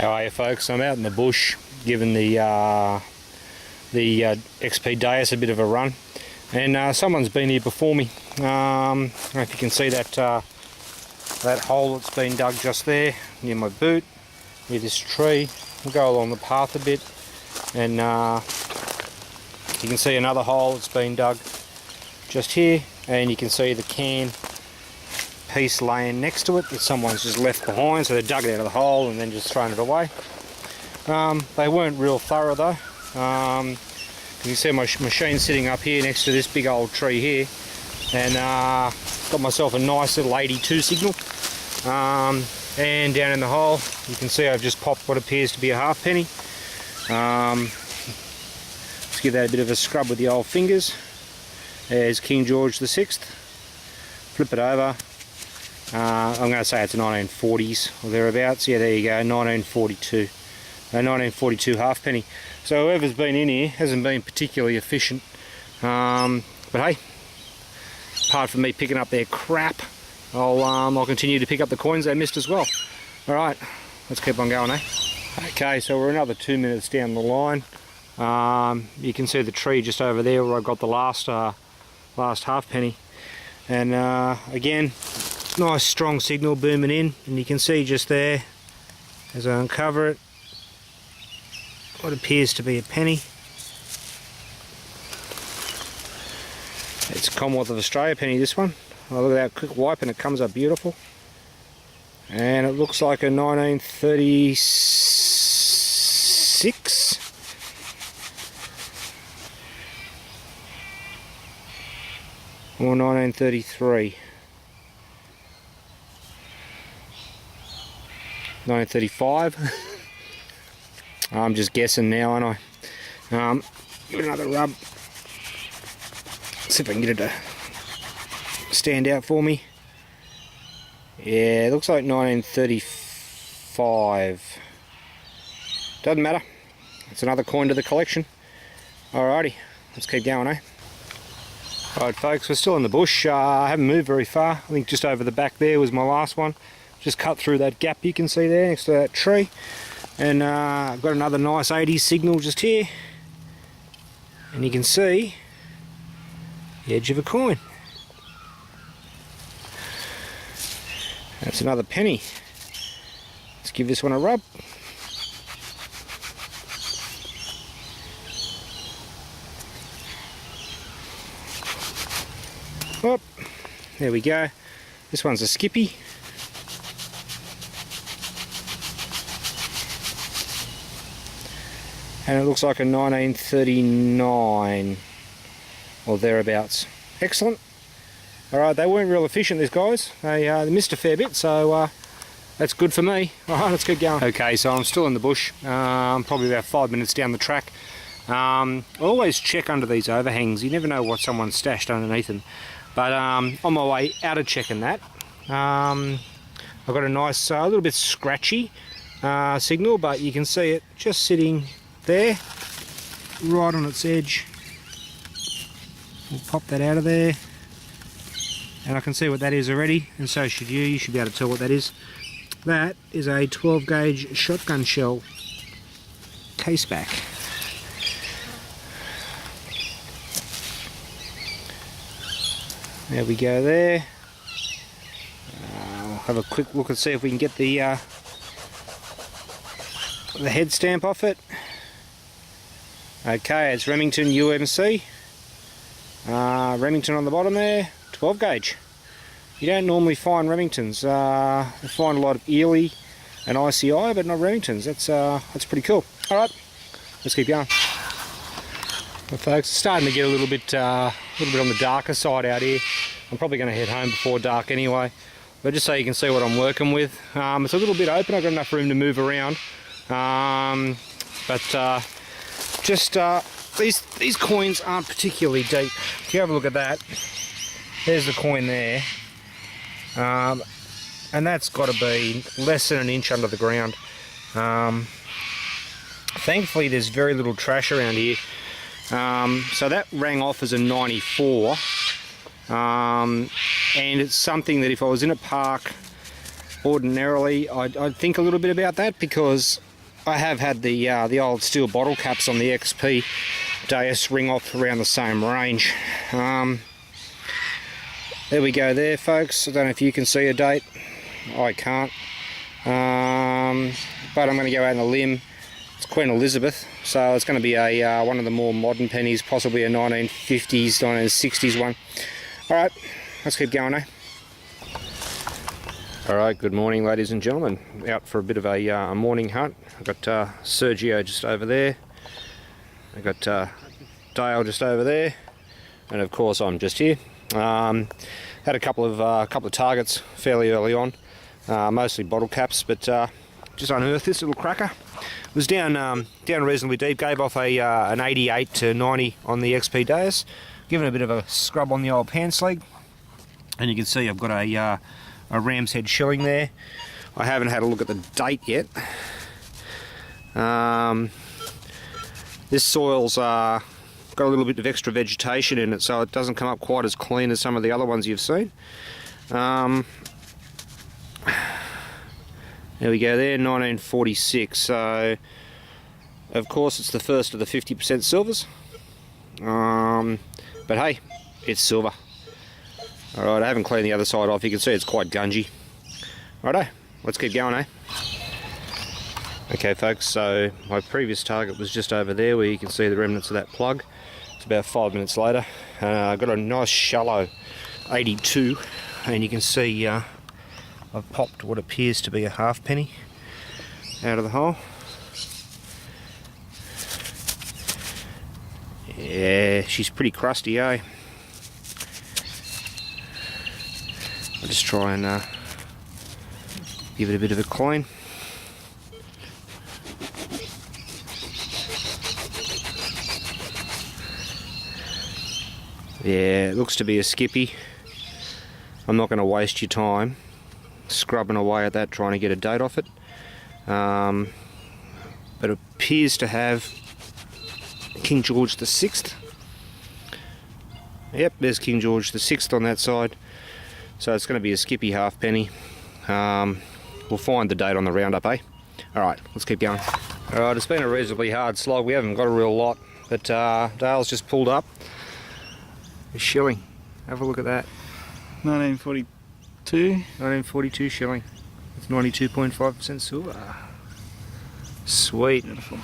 How are you, folks? I'm out in the bush giving the XP Deus a bit of a run, and someone's been here before me. I don't know if you can see that that hole that's been dug just there near my boot, near this tree. We'll go along the path a bit, and you can see another hole that's been dug just here, and you can see the can piece laying next to it that someone's just left behind, so they dug it out of the hole and then just thrown it away. They weren't real thorough though. You can see my machine sitting up here next to this big old tree here, and got myself a nice little 82 signal, and down in the hole you can see I've just popped what appears to be a halfpenny. Let's give that a bit of a scrub with the old fingers. There's King George VI. Flip it over. I'm going to say it's a 1940s or thereabouts. Yeah, there you go, 1942. A 1942 halfpenny. So whoever's been in here hasn't been particularly efficient. But hey, apart from me picking up their crap, I'll continue to pick up the coins they missed as well. All right, let's keep on going, eh? Okay, so we're another 2 minutes down the line. You can see the tree just over there where I got the last halfpenny, and again, nice strong signal booming in, and you can see just there as I uncover it what appears to be a penny. It's a Commonwealth of Australia penny, this one. Oh, look at that quick wipe, and it comes up beautiful, and it looks like a 1936 or 1933. 1935. I'm just guessing now, aren't I? Give it another rub. See if I can get it to stand out for me. Yeah, it looks like 1935. Doesn't matter. It's another coin to the collection. Alrighty, let's keep going, eh? Alright folks, we're still in the bush. I haven't moved very far. I think just over the back there was my last one. Just cut through that gap you can see there next to that tree, and I've got another nice 80s signal just here, and you can see the edge of a coin. That's another penny. Let's give this one a rub. Oh, there we go. This one's a skippy. And it looks like a 1939 or thereabouts. Excellent. Alright, they weren't real efficient, these guys. They missed a fair bit, so that's good for me. Alright, let's get going. Okay, so I'm still in the bush. I'm probably about 5 minutes down the track. Always check under these overhangs. You never know what someone's stashed underneath them. But on my way out of checking that, I've got a nice, a little bit scratchy signal, but you can see it just sitting there, right on its edge. We'll pop that out of there, and I can see what that is already, and so should you. You should be able to tell what that is. That is a 12 gauge shotgun shell case back. There we go there. We'll have a quick look and see if we can get the head stamp off it. Okay, it's Remington UMC. Remington on the bottom there, 12 gauge. You don't normally find Remingtons. You find a lot of Ely and ICI, but not Remingtons. That's pretty cool. All right, let's keep going. Well, folks, it's starting to get a little bit on the darker side out here. I'm probably going to head home before dark anyway. But just so you can see what I'm working with, it's a little bit open. I've got enough room to move around. These coins aren't particularly deep. If you have a look at that, there's the coin there, and that's got to be less than an inch under the ground. Thankfully there's very little trash around here, so that rang off as a 94, and it's something that if I was in a park ordinarily I'd think a little bit about that, because I have had the old steel bottle caps on the XP Deus ring off around the same range. There we go there, folks. I don't know if you can see a date. I can't. But I'm going to go out on a limb. It's Queen Elizabeth, so it's going to be a one of the more modern pennies, possibly a 1950s, 1960s one. Alright, let's keep going, eh? Alright, good morning, ladies and gentlemen. Out for a bit of a morning hunt. I've got Sergio just over there. I've got Dale just over there. And of course I'm just here. Had a couple of targets fairly early on. Mostly bottle caps, but just unearthed this little cracker. It was down reasonably deep, gave off an 88 to 90 on the XP Deus. Given a bit of a scrub on the old pants leg. And you can see I've got a ram's head shilling there. I haven't had a look at the date yet. This soil's got a little bit of extra vegetation in it, so it doesn't come up quite as clean as some of the other ones you've seen. There we go there, 1946. So of course it's the first of the 50% silvers. But hey, it's silver. Alright, I haven't cleaned the other side off. You can see it's quite gungy. Righto, let's keep going, eh? Okay folks, so my previous target was just over there where you can see the remnants of that plug. It's about 5 minutes later. I got a nice shallow 82, and you can see I've popped what appears to be a halfpenny out of the hole. Yeah, she's pretty crusty, eh? I'll just try and give it a bit of a clean. Yeah, it looks to be a skippy. I'm not going to waste your time scrubbing away at that trying to get a date off it. But it appears to have King George VI. Yep, there's King George VI on that side. So it's going to be a skippy halfpenny. We'll find the date on the roundup, eh? Alright, let's keep going. Alright, it's been a reasonably hard slog. We haven't got a real lot, but Dale's just pulled up. A shilling. Have a look at that. 1942. 1942 shilling. It's 92.5% silver. Sweet. Beautiful.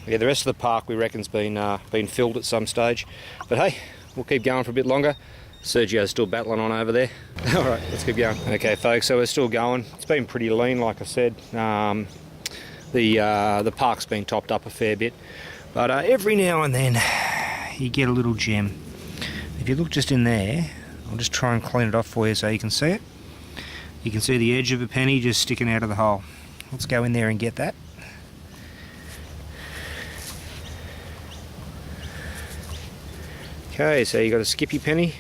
Yeah, the rest of the park we reckon's been filled at some stage. But hey, we'll keep going for a bit longer. Sergio's still battling on over there. Alright, let's keep going. Okay folks, so we're still going. It's been pretty lean, like I said. The park's been topped up a fair bit. But every now and then you get a little gem. If you look just in there, I'll just try and clean it off for you so you can see it. You can see the edge of a penny just sticking out of the hole. Let's go in there and get that. Okay, so you got a skippy penny.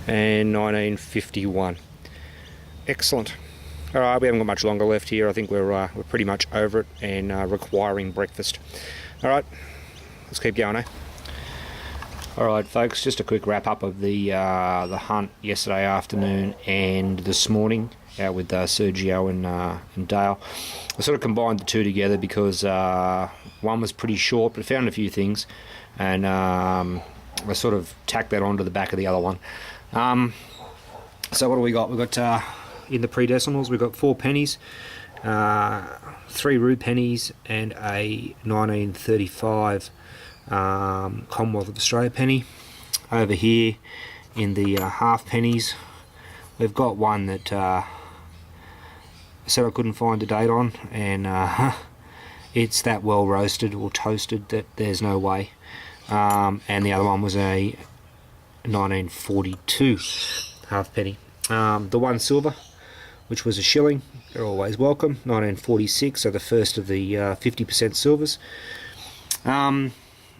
And 1951. Excellent. Alright, we haven't got much longer left here. I think we're pretty much over it and requiring breakfast. Alright, let's keep going, eh? Alright folks, just a quick wrap up of the hunt yesterday afternoon and this morning out with Sergio and Dale. I sort of combined the two together because one was pretty short but found a few things, and I sort of tacked that onto the back of the other one. So what do we got? We've got in the predecimals we've got 4 pennies, 3 rue pennies and a 1935 Commonwealth of Australia penny. Over here in the half pennies we've got one that I said I couldn't find a date on, and it's that well roasted or toasted that there's no way. And the other one was a 1942 halfpenny. The one silver, which was a shilling, they're always welcome, 1946, so the first of the 50% silvers.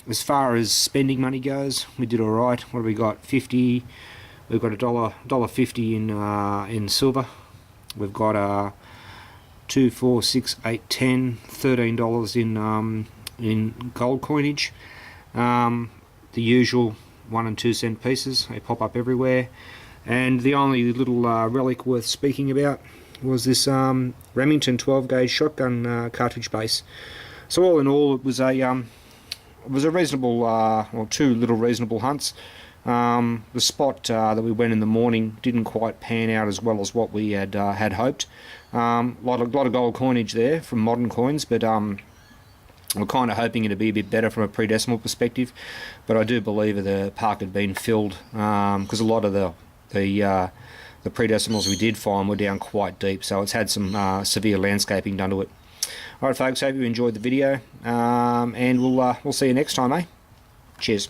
As far as spending money goes, we did alright. What have we got? 50. We've got $1.50 in silver. We've got $2, $4, $6, $8, $10, $13 in gold coinage. The usual 1 and 2 cent pieces. They pop up everywhere. And the only little relic worth speaking about was this Remington 12 gauge shotgun cartridge base. So all in all, it was a reasonable, or two little reasonable hunts. The spot that we went in the morning didn't quite pan out as well as what we had hoped. Lot of gold coinage there from modern coins, but we're kind of hoping it'd be a bit better from a pre-decimal perspective. But I do believe the park had been filled because a lot of the pre-decimals we did find were down quite deep, so it's had some severe landscaping done to it. Alright folks, hope you enjoyed the video, and we'll see you next time, eh? Cheers.